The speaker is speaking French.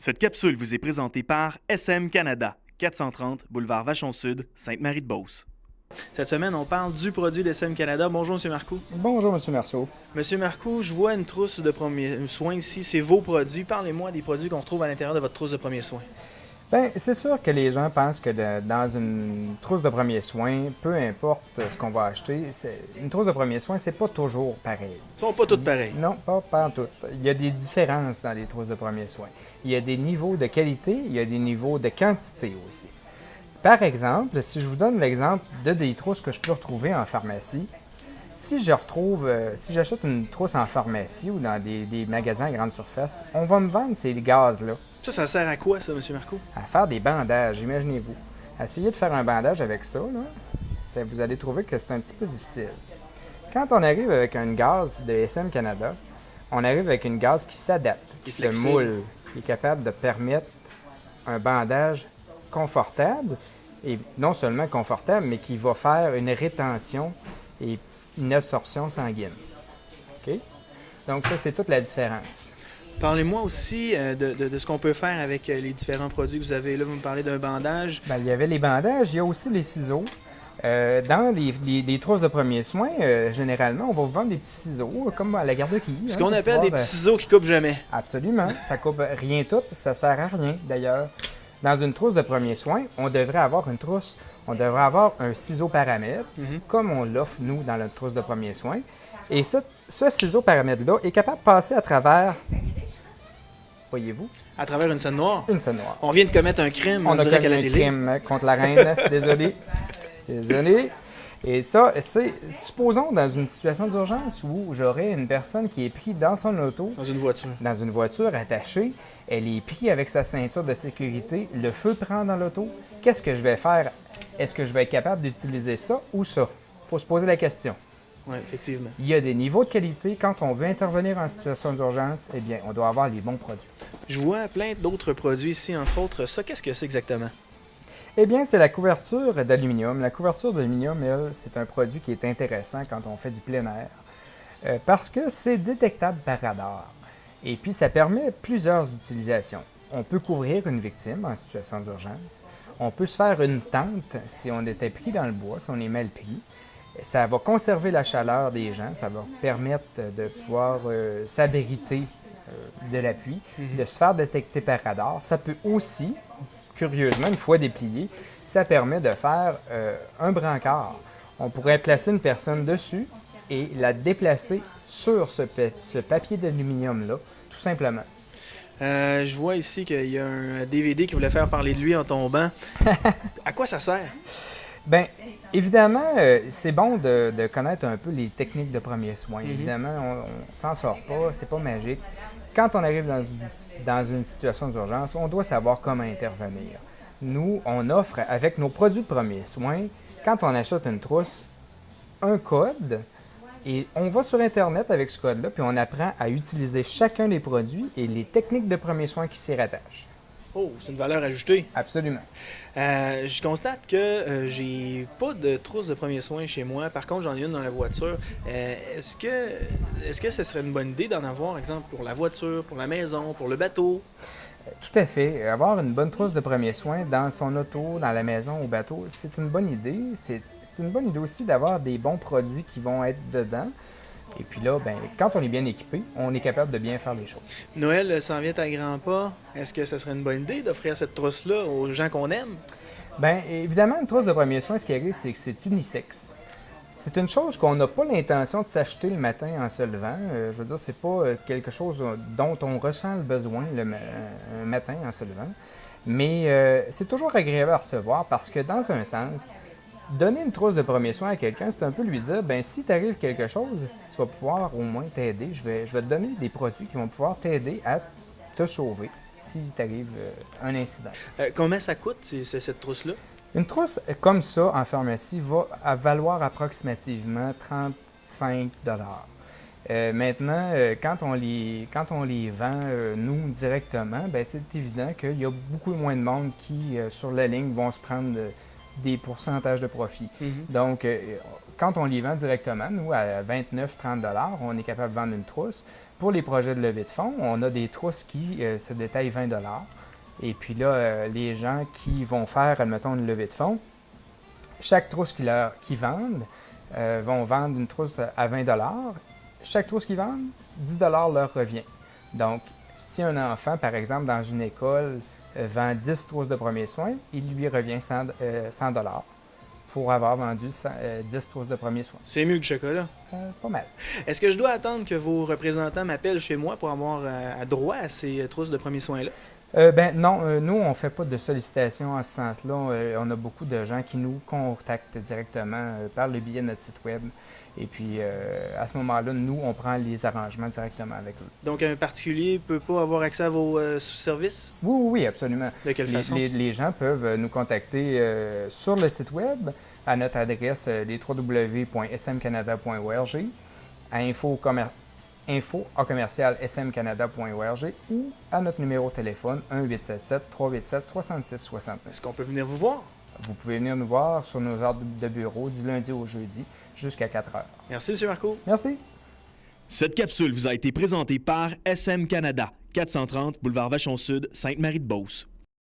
Cette capsule vous est présentée par SM Canada, 430 boulevard Vachon-Sud, Sainte-Marie-de-Beauce. Cette semaine, on parle du produit d'SM Canada. Bonjour, M. Marcoux. Bonjour, M. Marceau. M. Marcoux, je vois une trousse de premiers soins ici. C'est vos produits. Parlez-moi des produits qu'on retrouve à l'intérieur de votre trousse de premiers soins. Bien, c'est sûr que les gens pensent que dans une trousse de premiers soins, peu importe ce qu'on va acheter, une trousse de premiers soins, c'est pas toujours pareil. Ils sont pas toutes pareilles. Non, pas en tout. Il y a des différences dans les trousses de premiers soins. Il y a des niveaux de qualité, il y a des niveaux de quantité aussi. Par exemple, si je vous donne l'exemple de des trousses que je peux retrouver en pharmacie, si j'achète une trousse en pharmacie ou dans des magasins à grande surface, on va me vendre ces gaz-là. Ça sert à quoi, ça, M. Marcoux? À faire des bandages, imaginez-vous. Essayez de faire un bandage avec ça, là, vous allez trouver que c'est un petit peu difficile. Quand on arrive avec une gaz de SM Canada, on arrive avec une gaz qui s'adapte, qui se moule, qui est capable de permettre un bandage confortable, et non seulement confortable, mais qui va faire une rétention et une absorption sanguine. OK? Donc ça, c'est toute la différence. Parlez-moi aussi de ce qu'on peut faire avec les différents produits que vous avez. Là, vous me parlez d'un bandage. Bien, il y avait les bandages, il y a aussi les ciseaux. Dans les trousses de premiers soins, généralement, on va vous vendre des petits ciseaux, comme à la garde-quille. Ce qu'on appelle des petits ciseaux qui coupent jamais. Absolument. Ça coupe rien tout, ça sert à rien, d'ailleurs. Dans une trousse de premiers soins, on devrait avoir un ciseau paramètre, comme on l'offre, nous, dans notre trousse de premiers soins. Et ce ciseau paramètre-là est capable de passer à travers... Voyez-vous? À travers une scène noire? Une scène noire. On vient de commettre un crime, on dirait qu'à la télé. télé. Un crime contre la reine. Désolé. Désolé. Et ça, supposons dans une situation d'urgence où j'aurais une personne qui est prise dans son auto. Dans une voiture. Dans une voiture attachée. Elle est prise avec sa ceinture de sécurité. Le feu prend dans l'auto. Qu'est-ce que je vais faire? Est-ce que je vais être capable d'utiliser ça ou ça? Il faut se poser la question. Oui, effectivement. Il y a des niveaux de qualité. Quand on veut intervenir en situation d'urgence, eh bien, on doit avoir les bons produits. Je vois plein d'autres produits ici, entre autres. Ça, qu'est-ce que c'est exactement? Eh bien, c'est la couverture d'aluminium. La couverture d'aluminium, elle, c'est un produit qui est intéressant quand on fait du plein air parce que c'est détectable par radar. Et puis, ça permet plusieurs utilisations. On peut couvrir une victime en situation d'urgence. On peut se faire une tente si on était pris dans le bois, si on est mal pris. Ça va conserver la chaleur des gens, ça va permettre de pouvoir s'abriter de la pluie, de se faire détecter par radar. Ça peut aussi, curieusement, une fois déplié, ça permet de faire un brancard. On pourrait placer une personne dessus et la déplacer sur ce papier d'aluminium-là, tout simplement. Je vois ici qu'il y a un DVD qui voulait faire parler de lui en tombant. À quoi ça sert? Bien, évidemment, c'est bon de connaître un peu les techniques de premiers soins. Évidemment, on ne s'en sort pas, c'est pas magique. Quand on arrive dans une situation d'urgence, on doit savoir comment intervenir. Nous, on offre, avec nos produits de premiers soins, quand on achète une trousse, un code, et on va sur Internet avec ce code-là, puis on apprend à utiliser chacun des produits et les techniques de premiers soins qui s'y rattachent. Oh, c'est une valeur ajoutée. Absolument. Je constate que j'ai pas de trousse de premiers soins chez moi. Par contre, j'en ai une dans la voiture. Est-ce que ce serait une bonne idée d'en avoir, exemple, pour la voiture, pour la maison, pour le bateau? Tout à fait. Avoir une bonne trousse de premiers soins dans son auto, dans la maison, au bateau, c'est une bonne idée. C'est une bonne idée aussi d'avoir des bons produits qui vont être dedans. Et puis là, ben, quand on est bien équipé, on est capable de bien faire les choses. Noël s'en vient à grands pas. Est-ce que ce serait une bonne idée d'offrir cette trousse-là aux gens qu'on aime? Bien, évidemment, une trousse de premiers soins, ce qui arrive, c'est que c'est unisexe. C'est une chose qu'on n'a pas l'intention de s'acheter le matin en se levant. Je veux dire, c'est pas quelque chose dont on ressent le besoin le matin en se levant. Mais c'est toujours agréable à recevoir parce que, dans un sens, donner une trousse de premiers soins à quelqu'un, c'est un peu lui dire, ben si t'arrive quelque chose, tu vas pouvoir au moins t'aider. Je vais te donner des produits qui vont pouvoir t'aider à te sauver si t'arrive un incident. Combien ça coûte, cette trousse-là? Une trousse comme ça en pharmacie va valoir approximativement 35 Maintenant, quand on les vend, nous, directement, ben c'est évident qu'il y a beaucoup moins de monde qui, sur la ligne, vont se prendre des pourcentages de profit. Donc, quand on les vend directement, nous, à 29-30 $, on est capable de vendre une trousse. Pour les projets de levée de fonds, on a des trousses qui se détaillent 20 $. Et puis là, les gens qui vont faire, admettons, une levée de fonds, chaque trousse qu'ils vendent vont vendre une trousse à 20 $. Chaque trousse qu'ils vendent, 10 $ leur revient. Donc, si un enfant, par exemple, dans une école, vend 10 trousses de premiers soins, il lui revient 100 $ pour avoir vendu 10 trousses de premiers soins. C'est mieux que le chocolat. Pas mal. Est-ce que je dois attendre que vos représentants m'appellent chez moi pour avoir droit à ces trousses de premiers soins-là? Non, nous, on ne fait pas de sollicitation en ce sens-là. On a beaucoup de gens qui nous contactent directement par le biais de notre site web. Et puis, à ce moment-là, nous, on prend les arrangements directement avec eux. Donc, un particulier ne peut pas avoir accès à vos sous-services? Oui, absolument. De quelle façon? Les gens peuvent nous contacter sur le site web à notre adresse www.smcanada.org, à info@smcanada.org ou à notre numéro de téléphone 1-877-387-6669. Est-ce qu'on peut venir vous voir? Vous pouvez venir nous voir sur nos heures de bureau du lundi au jeudi jusqu'à 4 heures. Merci, M. Marcoux. Merci. Cette capsule vous a été présentée par SM Canada, 430 boulevard Vachon Sud, Sainte-Marie-de-Beauce.